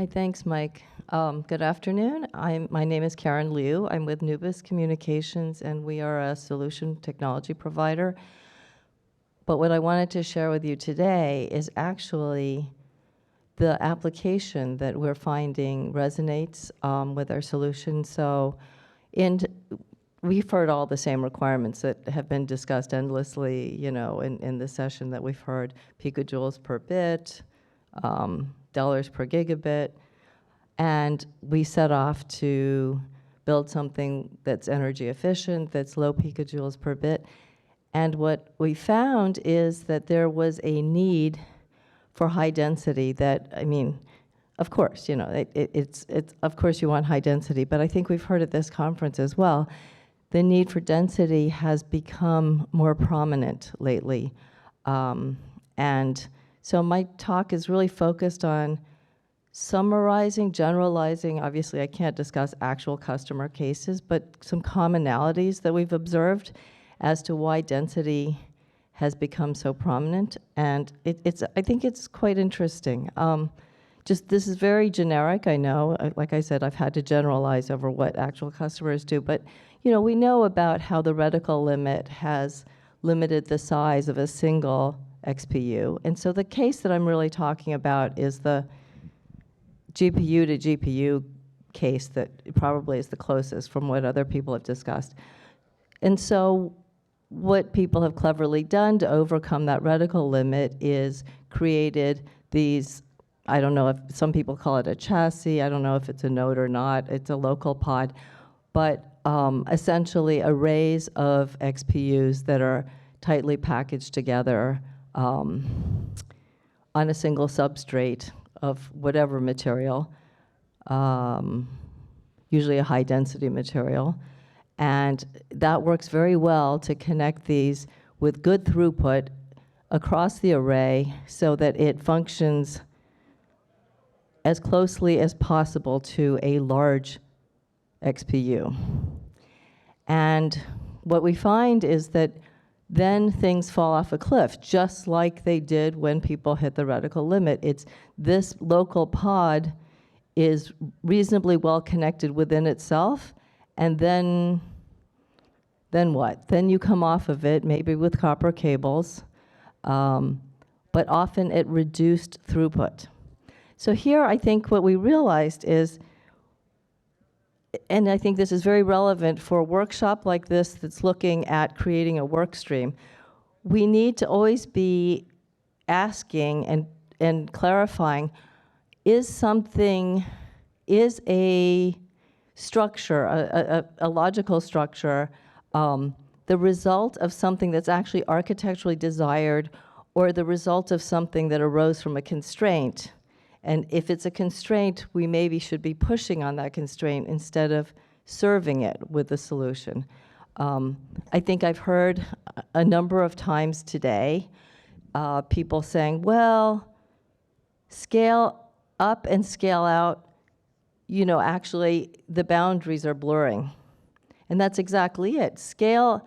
Hi, thanks, Mike. Good afternoon. My name is Karen Liu. I'm with Nubis Communications, and we are a solution technology provider. But what I wanted to share with you today is actually the application that we're finding resonates with our solution. So we've heard all the same requirements that have been discussed endlessly, in the session that we've heard: picojoules per bit, dollars per gigabit. And we set off to build something that's energy efficient, that's low picojoules per bit. And what we found is that there was a need for high density of course, of course you want high density, but I think we've heard at this conference as well, the need for density has become more prominent lately. And so my talk is really focused on summarizing, generalizing. Obviously, I can't discuss actual customer cases, but some commonalities that we've observed as to why density has become so prominent. And I think it's quite interesting. This is very generic, I know. Like I said, I've had to generalize over what actual customers do, but we know about how the reticle limit has limited the size of a single XPU. And so the case that I'm really talking about is the GPU to GPU case that probably is the closest from what other people have discussed. And so what people have cleverly done to overcome that reticle limit is created these, I don't know if some people call it a chassis, I don't know if it's a node or not, it's a local pod, but essentially arrays of XPUs that are tightly packaged together on a single substrate of whatever material, usually a high density material. And that works very well to connect these with good throughput across the array so that it functions as closely as possible to a large XPU. And what we find is that then things fall off a cliff, just like they did when people hit the reticle limit. It's this local pod is reasonably well connected within itself, and then what? Then you come off of it, maybe with copper cables, but often at reduced throughput. So here I think what we realized is, and I think this is very relevant for a workshop like this that's looking at creating a work stream, we need to always be asking and clarifying, is a structure, a logical structure, the result of something that's actually architecturally desired, or the result of something that arose from a constraint? And if it's a constraint, we maybe should be pushing on that constraint instead of serving it with a solution. I think I've heard a number of times today people saying, well, scale up and scale out, actually the boundaries are blurring. And that's exactly it. Scale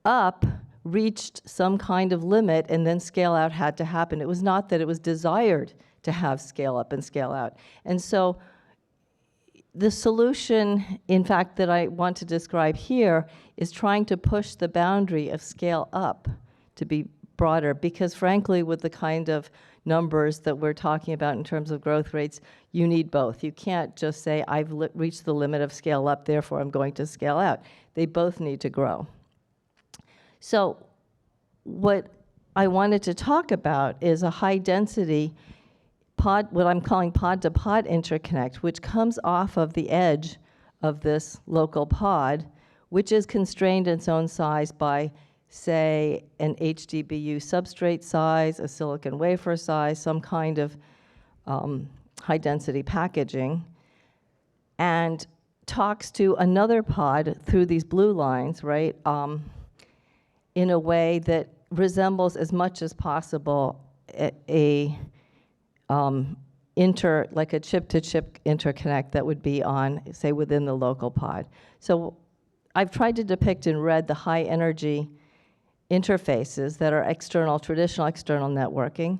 up reached some kind of limit, and then scale out had to happen. It was not that it was desired to have scale up and scale out. And so the solution, in fact, that I want to describe here is trying to push the boundary of scale up to be broader, because frankly, with the kind of numbers that we're talking about in terms of growth rates, you need both. You can't just say, I've reached the limit of scale up, therefore I'm going to scale out. They both need to grow. So what I wanted to talk about is a high density pod, what I'm calling pod-to-pod interconnect, which comes off of the edge of this local pod, which is constrained in its own size by, say, an HDBU substrate size, a silicon wafer size, some kind of high density packaging, and talks to another pod through these blue lines, right, in a way that resembles as much as possible like a chip-to-chip interconnect that would be on, say, within the local pod. So I've tried to depict in red the high energy interfaces that are external, traditional external networking,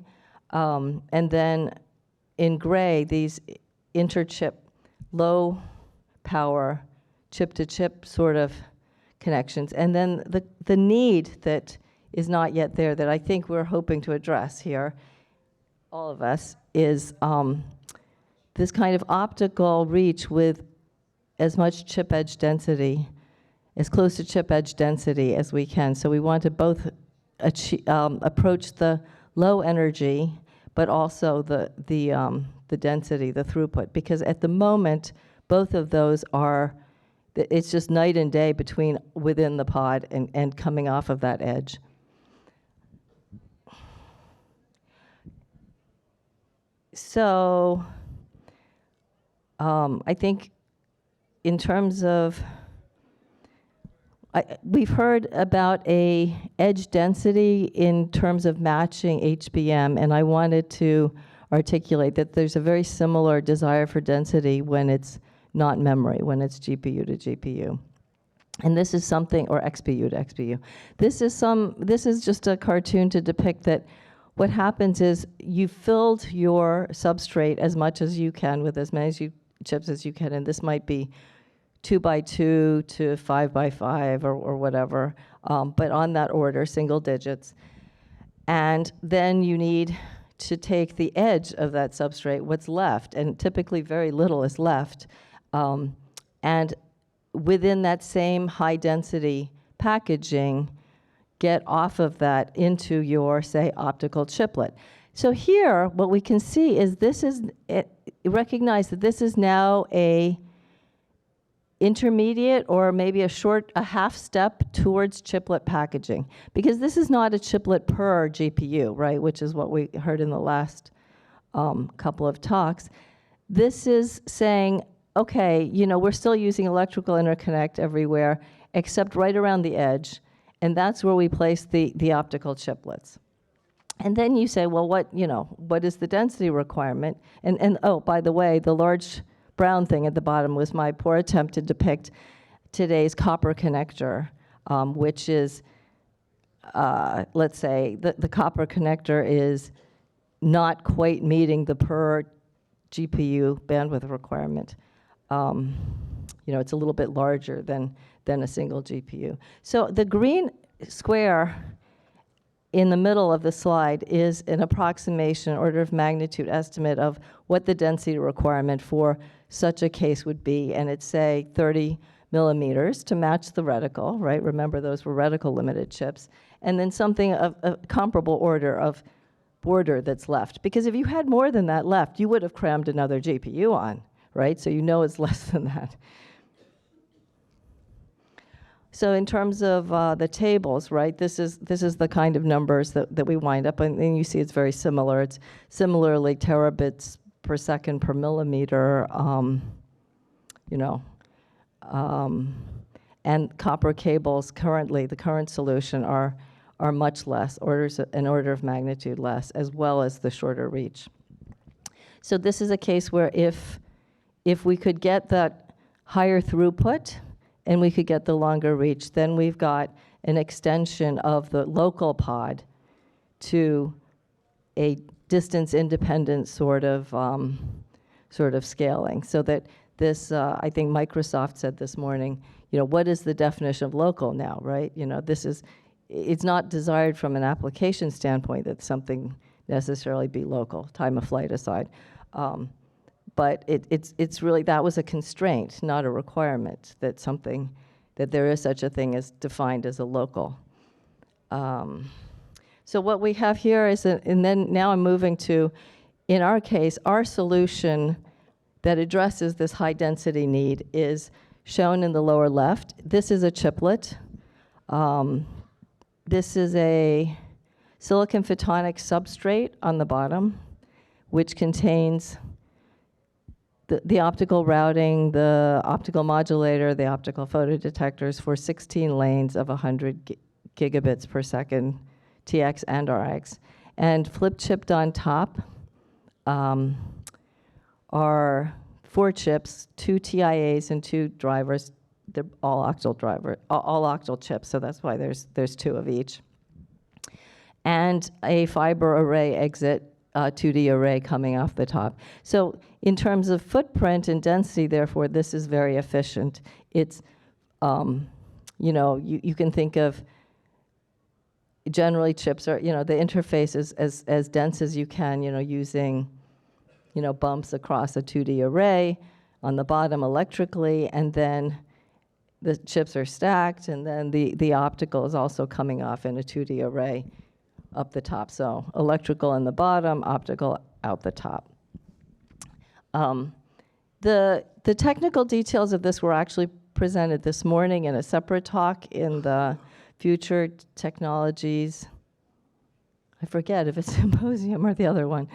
and then in gray, these interchip, low power, chip-to-chip sort of connections. And then the need that is not yet there that I think we're hoping to address here, all of us, is this kind of optical reach with as much chip edge density, as close to chip edge density as we can. So we want to both approach the low energy, but also the density, the throughput, because at the moment, both of those are, it's just night and day between within the pod and coming off of that edge. So I think in terms of, we've heard about a edge density in terms of matching HBM, and I wanted to articulate that there's a very similar desire for density when it's not memory, when it's GPU to GPU. And this is something, or XPU to XPU. This is just a cartoon to depict that what happens is you filled your substrate as much as you can with as many chips as you can, and this might be 2 by 2 to 5 by 5 or whatever, but on that order, single digits. And then you need to take the edge of that substrate, what's left, and typically very little is left, and within that same high density packaging, get off of that into your, say, optical chiplet. So here, what we can see is recognize that this is now a intermediate or maybe a half step towards chiplet packaging, because this is not a chiplet per GPU, right, which is what we heard in the last couple of talks. This is saying, okay, we're still using electrical interconnect everywhere except right around the edge, and that's where we place the optical chiplets. And then you say, well, what is the density requirement? And oh, by the way, the large brown thing at the bottom was my poor attempt to depict today's copper connector, which is, let's say, the copper connector is not quite meeting the per GPU bandwidth requirement. It's a little bit larger than a single GPU. So the green square in the middle of the slide is an approximation, order of magnitude estimate of what the density requirement for such a case would be, and it's, say, 30 millimeters to match the reticle, right? Remember, those were reticle limited chips. And then something of a comparable order of border that's left. Because if you had more than that left, you would have crammed another GPU on, right? So it's less than that. So in terms of the tables, right, this is the kind of numbers that we wind up, and you see it's very similar. It's similarly terabits per second per millimeter, and copper cables currently, the current solution are much less, an order of magnitude less, as well as the shorter reach. So this is a case where if we could get that higher throughput and we could get the longer reach, then we've got an extension of the local pod to a distance-independent sort of scaling. So that this, I think Microsoft said this morning, what is the definition of local now, right? It's not desired from an application standpoint that something necessarily be local, time of flight aside. But it's really, that was a constraint, not a requirement, that there is such a thing as defined as a local. So what we have here is, and then now I'm moving to, in our case, our solution that addresses this high density need is shown in the lower left. This is a chiplet. This is a silicon photonic substrate on the bottom, which contains the optical routing, the optical modulator, the optical photodetectors for 16 lanes of 100 gigabits per second, TX and RX. And flip chipped on top are 4 chips, 2 TIAs and 2 drivers. They're all octal chips, so that's why there's 2 of each. And a fiber array exit 2D array coming off the top. So in terms of footprint and density, therefore, this is very efficient. It's, you know, you can think of generally chips are, you know, the interface is as dense as you can, you know, using, you know, bumps across a 2D array on the bottom electrically, and then the chips are stacked, and then the optical is also coming off in a 2D array up the top. So electrical in the bottom, optical out the top. The technical details of this were actually presented this morning in a separate talk in the Future Technologies, I forget if it's symposium or the other one.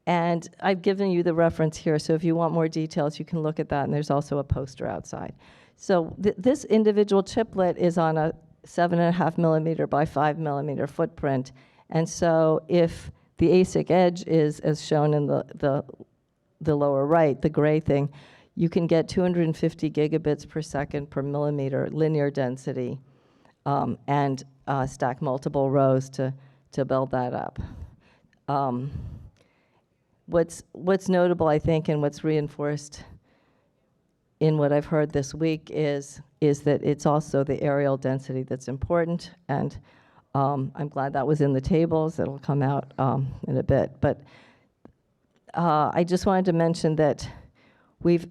And I've given you the reference here, so if you want more details, you can look at that, and there's also a poster outside. So this individual chiplet is on a 7.5 millimeter by 5 millimeter footprint, and so if the ASIC edge is, as shown in the lower right, the gray thing, you can get 250 gigabits per second per millimeter linear density, and stack multiple rows to build that up. What's notable, I think, and what's reinforced in what I've heard this week is that it's also the areal density that's important, and I'm glad that was in the tables. It'll come out in a bit. But I just wanted to mention that we've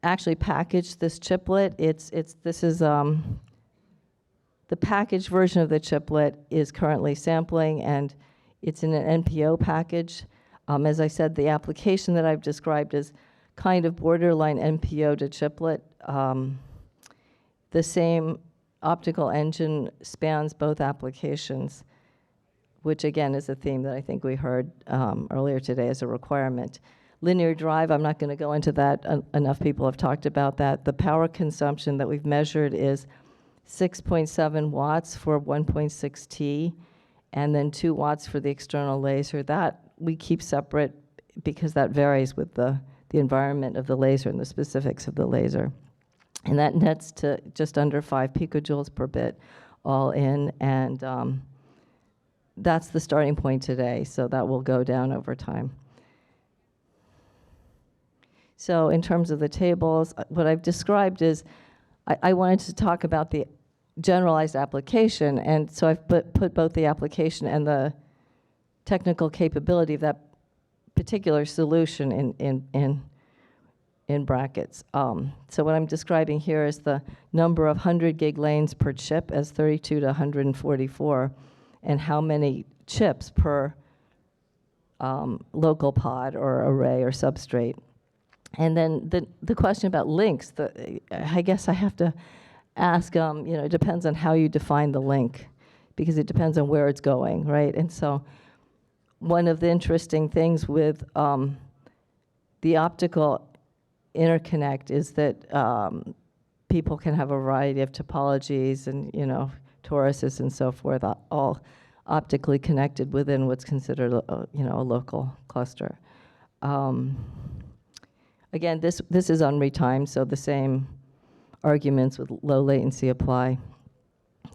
actually packaged this chiplet. This is the packaged version of the chiplet is currently sampling, and it's in an NPO package. As I said, the application that I've described is kind of borderline NPO to chiplet. The same optical engine spans both applications, which again is a theme that I think we heard earlier today as a requirement. Linear drive, I'm not going to go into that. Enough people have talked about that. The power consumption that we've measured is 6.7 watts for 1.6 T, and then 2 watts for the external laser. That we keep separate because that varies with the environment of the laser and the specifics of the laser. And that nets to just under 5 picojoules per bit all in, and that's the starting point today, so that will go down over time. So in terms of the tables, what I've described is I wanted to talk about the generalized application, and so I've put both the application and the technical capability of that particular solution in brackets. So what I'm describing here is the number of 100 gig lanes per chip as 32 to 144, and how many chips per local pod or array or substrate. And then the question about links, I guess I have to ask, you know, it depends on how you define the link, because it depends on where it's going, right? And so one of the interesting things with the optical interconnect is that people can have a variety of topologies and, you know, toruses and so forth, all optically connected within what's considered you know, a local cluster. Again, this is unretimed, so the same arguments with low latency apply.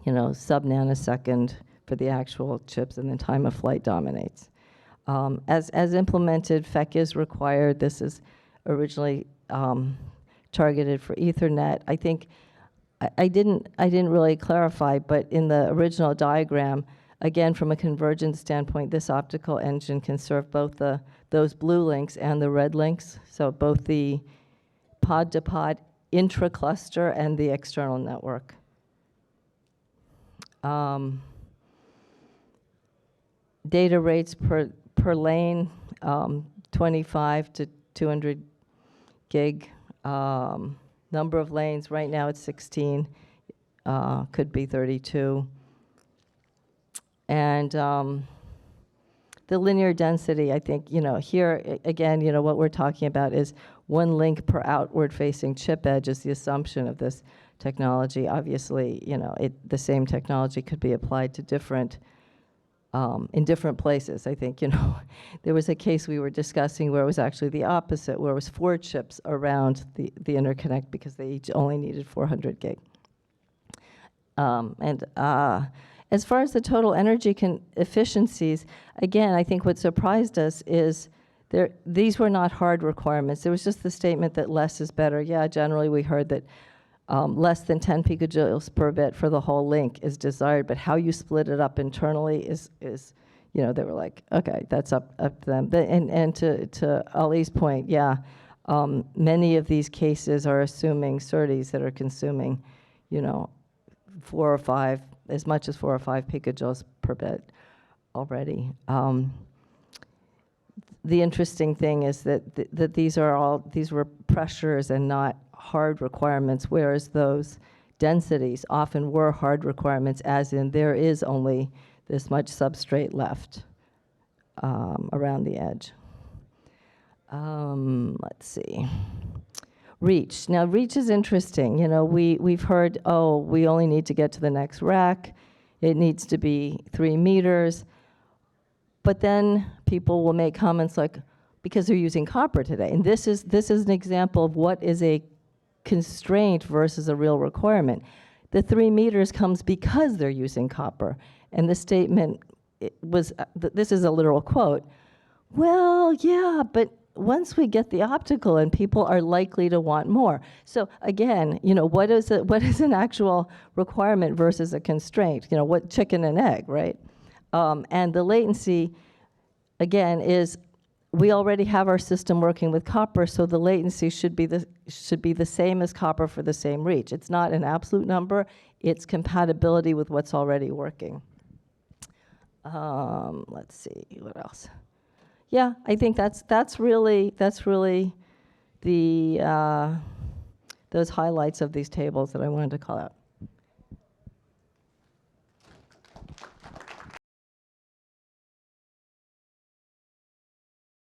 You know, sub-nanosecond for the actual chips, and then time of flight dominates. As implemented, FEC is required. This is originally targeted for Ethernet. I think I didn't really clarify, but in the original diagram, again, from a convergence standpoint, this optical engine can serve both those blue links and the red links, so both the pod-to-pod intra-cluster and the external network. Data rates per lane, 25 to 200 gig. Number of lanes, right now it's 16, could be 32. And the linear density, I think, you know, here, again, you know, what we're talking about is 1 link per outward-facing chip edge is the assumption of this technology. Obviously, you know, the same technology could be applied to different, in different places. I think, you know, there was a case we were discussing where it was actually the opposite, where it was 4 chips around the interconnect because they each only needed 400 gig. As far as the total energy efficiencies, again, I think what surprised us is these were not hard requirements. There was just the statement that less is better. Yeah, generally we heard that less than 10 picojoules per bit for the whole link is desired, but how you split it up internally is you know, they were like, okay, that's up to them. And to Ali's point, yeah, many of these cases are assuming SerDes that are consuming, you know, 4 or 5, as much as 4 or 5 picojoules per bit already. The interesting thing is that these were pressures and not hard requirements, whereas those densities often were hard requirements, as in there is only this much substrate left around the edge. Let's see. Reach. Now, reach is interesting. You know, we've heard, oh, we only need to get to the next rack. It needs to be 3 meters. But then people will make comments like, because they're using copper today. And this is an example of what is a constraint versus a real requirement. The 3 meters comes because they're using copper. And the statement was, this is a literal quote, well, yeah, but once we get the optical and people are likely to want more. So again, you know, what is an actual requirement versus a constraint? You know, what chicken and egg, right? And the latency, again, is we already have our system working with copper, so the latency should be the same as copper for the same reach. It's not an absolute number, it's compatibility with what's already working. Let's see, what else? Yeah, I think that's really the those highlights of these tables that I wanted to call out.